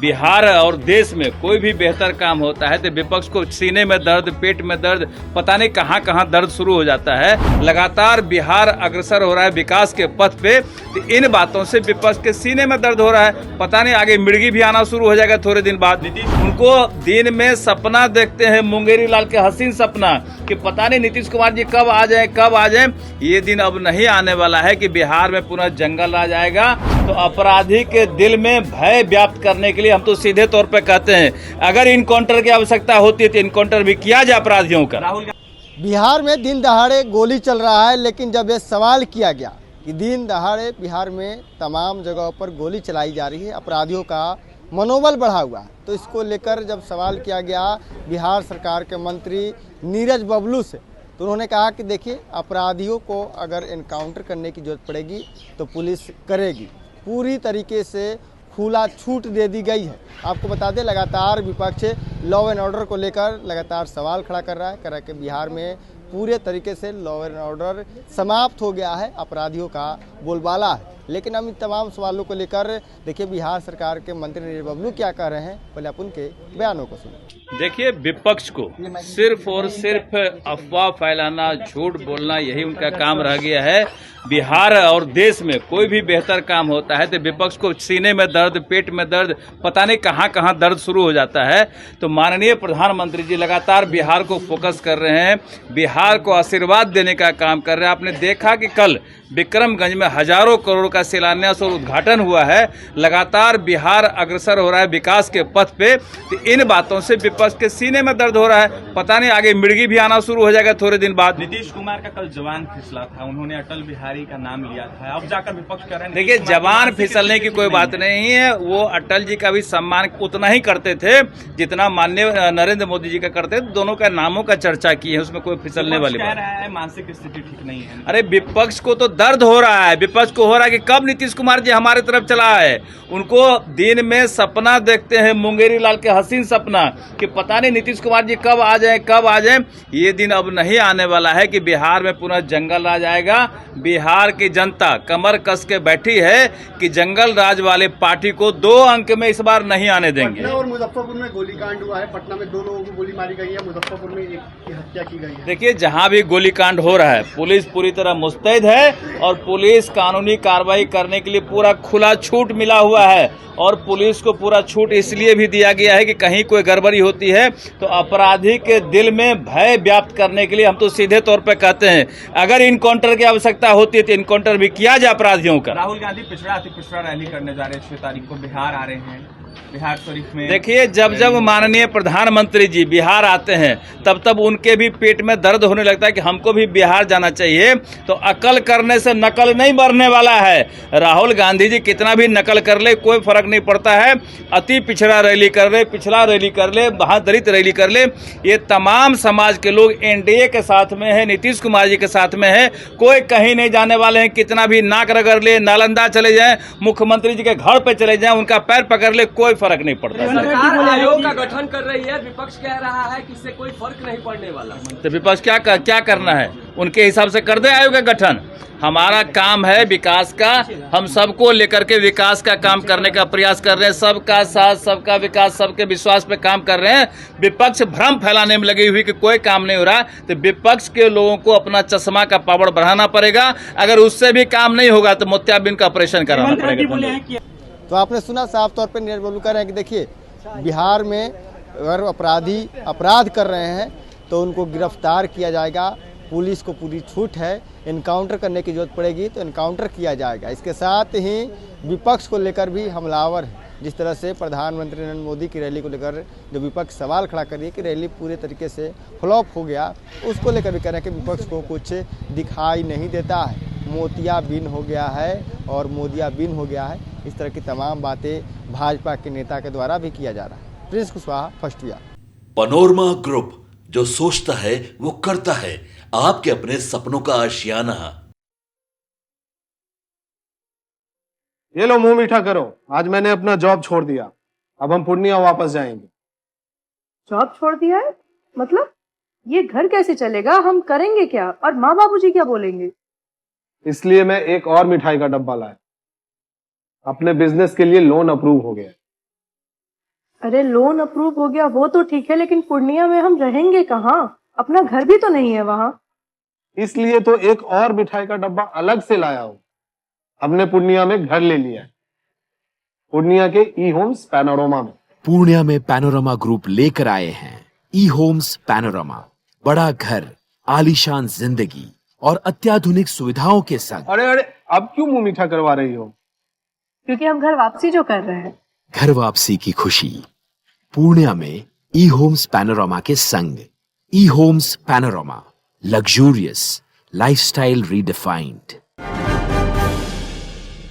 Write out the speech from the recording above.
बिहार और देश में कोई भी बेहतर काम होता है तो विपक्ष को सीने में दर्द, पेट में दर्द, पता नहीं कहां कहां दर्द शुरू हो जाता है। लगातार बिहार अग्रसर हो रहा है विकास के पथ पे, तो इन बातों से विपक्ष के सीने में दर्द हो रहा है। पता नहीं आगे मिर्गी भी आना शुरू हो जाएगा थोड़े दिन बाद। उनको दिन में सपना देखते हैं, मुंगेरी लाल के हसीन सपना, कि पता नहीं नीतीश कुमार जी कब आ जाए कब आ जाए। ये दिन अब नहीं आने वाला है कि बिहार में पुनः जंगल आ जाएगा। तो अपराधी के दिल में भय व्याप्त करने के लिए हम तो सीधे तौर पे कहते हैं, अगर इनकाउंटर की आवश्यकता होती है तो इनकाउंटर भी किया जाए अपराधियों का। बिहार में दिन दहाड़े गोली चल रहा है, लेकिन जब ये सवाल किया गया कि दिन दहाड़े बिहार में तमाम जगहों पर गोली चलाई जा रही है, अपराधियों का मनोबल बढ़ा हुआ है, तो इसको लेकर जब सवाल किया गया बिहार सरकार के मंत्री नीरज बबलू से, तो उन्होंने कहा कि देखिए, अपराधियों को अगर एनकाउंटर करने की जरूरत पड़ेगी तो पुलिस करेगी। पूरी तरीके से खुला छूट दे दी गई है। आपको बता दें, लगातार विपक्ष लॉ एंड ऑर्डर को लेकर लगातार सवाल खड़ा कर रहा है, कह रहा है कि बिहार में पूरे तरीके से लॉ एंड ऑर्डर समाप्त हो गया है, अपराधियों का बोलबाला है। लेकिन हम इन तमाम सवालों को लेकर देखिए बिहार सरकार के मंत्री नीरज बबलू क्या कह रहे हैं, पहले आप उनके बयानों को सुनें। देखिए, विपक्ष को सिर्फ और सिर्फ अफवाह फैलाना, झूठ बोलना, यही उनका काम रह गया है। बिहार और देश में कोई भी बेहतर काम होता है तो विपक्ष को सीने में दर्द, पेट में दर्द, पता नहीं कहां कहां दर्द शुरू हो जाता है। तो माननीय प्रधानमंत्री जी लगातार बिहार को फोकस कर रहे हैं, बिहार को आशीर्वाद देने का काम कर रहे हैं। आपने देखा कि कल विक्रमगंज में हजारों करोड़ का शिलान्यास और उद्घाटन हुआ है। लगातार बिहार अग्रसर हो रहा है विकास के पथ पे, तो इन बातों से विपक्ष के सीने में दर्द हो रहा है। पता नहीं आगे मिर्गी भी आना शुरू हो जाएगा थोड़े दिन बाद। नीतीश कुमार का कल जवान फिसला था, उन्होंने अटल बिहारी का नाम लिया था, अब जाकर विपक्ष कह रहे हैं। देखिए, जवान फिसलने की कोई बात नहीं है। वो अटल जी का भी सम्मान उतना ही करते थे जितना माननीय नरेंद्र मोदी जी का करते थे। दोनों का नामों का चर्चा की है, उसमें कोई फिसलने वाली बात नहीं है। मानसिक स्थिति ठीक नहीं है। अरे, विपक्ष को तो दर्द हो रहा है, विपक्ष को हो रहा है कि कब नीतीश कुमार जी हमारे तरफ चला है। उनको दिन में सपना देखते हैं, मुंगेरी लाल के हसीन सपना, कि पता नहीं नीतीश कुमार जी कब आ जाए कब आ जाए। ये दिन अब नहीं आने वाला है कि बिहार में पुनः जंगल आ जाएगा। बिहार की जनता कमर कस के बैठी है कि जंगल राज वाले पार्टी को 2 अंक में इस बार नहीं आने देंगे। पटना और मुजफ्फरपुर में गोलीकांड हुआ है। पटना में 2 लोगों को गोली मारी गई है, मुजफ्फरपुर में 1 की हत्या की गई है। देखिए, जहां भी गोलीकांड हो रहा है, पुलिस पूरी तरह मुस्तैद है और पुलिस कानूनी कार्रवाई करने के लिए पूरा खुला छूट मिला हुआ है। और पुलिस को पूरा छूट इसलिए भी दिया गया है कि कहीं कोई गड़बड़ी होती है तो अपराधी के दिल में भय व्याप्त करने के लिए हम तो सीधे तौर पे कहते हैं, अगर इनकाउंटर की आवश्यकता होती है तो इनकाउंटर भी किया जाए अपराधियों का। राहुल गांधी पिछड़ा अति पिछड़ा रैली करने जा रहे हैं, 6 तारीख को बिहार आ रहे हैं, बिहार शरीफ में। देखिए, जब जब माननीय प्रधानमंत्री जी बिहार आते हैं तब तब उनके भी पेट में दर्द होने लगता है कि हमको भी बिहार जाना चाहिए। तो अकल करने से नकल नहीं बढ़ने वाला है। राहुल गांधी जी कितना भी नकल कर ले कोई फर्क नहीं पड़ता है। अति पिछड़ा रैली कर ले, पिछड़ा रैली कर ले, महादलित रैली कर ले, ये तमाम समाज के लोग एनडीए के साथ में है, नीतीश कुमार जी के साथ में है। कोई कहीं नहीं जाने वाले हैं। कितना भी नाक रगड़ ले, नालंदा चले जाए, मुख्यमंत्री जी के घर पे चले जाए, उनका पैर पकड़ ले, कोई फर्क नहीं पड़ता। सरकार आयोग का गठन कर रही है, विपक्ष कह रहा है कि इससे कोई फर्क नहीं पड़ने वाला। तो विपक्ष क्या करना है, उनके हिसाब से कर दे आयोग का गठन। हमारा काम है विकास का, हम सबको लेकर के विकास का काम करने का प्रयास कर रहे हैं। सबका साथ, सबका विकास, सबके विश्वास पे काम कर रहे हैं। विपक्ष भ्रम फैलाने में लगी हुई कि कोई काम नहीं हो रहा, तो विपक्ष के लोगों को अपना चश्मा का पावर बढ़ाना पड़ेगा। अगर उससे भी काम नहीं होगा तो मोतियाबिंद का ऑपरेशन कराना पड़ेगा। तो आपने सुना, साफ तौर पे नीरज बबलू कह रहे हैं कि देखिए, बिहार में अगर अपराधी अपराध कर रहे हैं तो उनको गिरफ्तार किया जाएगा। पुलिस को पूरी छूट है, इनकाउंटर करने की जरूरत पड़ेगी तो इनकाउंटर किया जाएगा। इसके साथ ही विपक्ष को लेकर भी हमलावर है। जिस तरह से प्रधानमंत्री नरेंद्र मोदी की रैली को लेकर जो विपक्ष सवाल खड़ा कर रही है कि रैली पूरे तरीके से फ्लॉप हो गया, उसको लेकर भी कह रहे हैं कि विपक्ष को कुछ दिखाई नहीं देता है, मोतियाबिंद हो गया है और मोदियाबिंद हो गया है। इस तरह की तमाम बातें भाजपा के नेता के द्वारा भी किया जा रहा है। Prince Kushwaha, first year. Panorama group, जो सोचता है वो करता है। आपके अपने सपनों का आशियाना। ये लो, मुंह मीठा करो। आज मैंने अपना जॉब छोड़ दिया, अब हम पूर्णिया वापस जाएंगे। जॉब छोड़ दिया है? मतलब ये घर कैसे चलेगा? हम करेंगे क्या? और माँ बाबूजी क्या बोलेंगे? इसलिए मैं एक और मिठाई का डब्बा लाया। अपने बिजनेस के लिए लोन अप्रूव हो गया। अरे लोन अप्रूव हो गया वो तो ठीक है, लेकिन पूर्णिया में हम रहेंगे कहाँ? अपना घर भी तो नहीं है वहाँ। इसलिए तो एक और मिठाई का डब्बा अलग से लाया हूं। हमने पूर्णिया में घर ले लिया है, पूर्णिया के ई होम्स पैनोरमा में। पूर्णिया में पैनोरमा ग्रुप लेकर आए हैं ई होम्स पैनोरमा। बड़ा घर, आलीशान जिंदगी और अत्याधुनिक सुविधाओं के संग। अरे अरे, अब क्यों मुंह मीठा करवा रही हो? क्योंकि हम घर वापसी जो कर रहे हैं। घर वापसी की खुशी पूर्णिया में ई होम्स पैनोरमा के संग। E Homes Panorama, luxurious lifestyle redefined.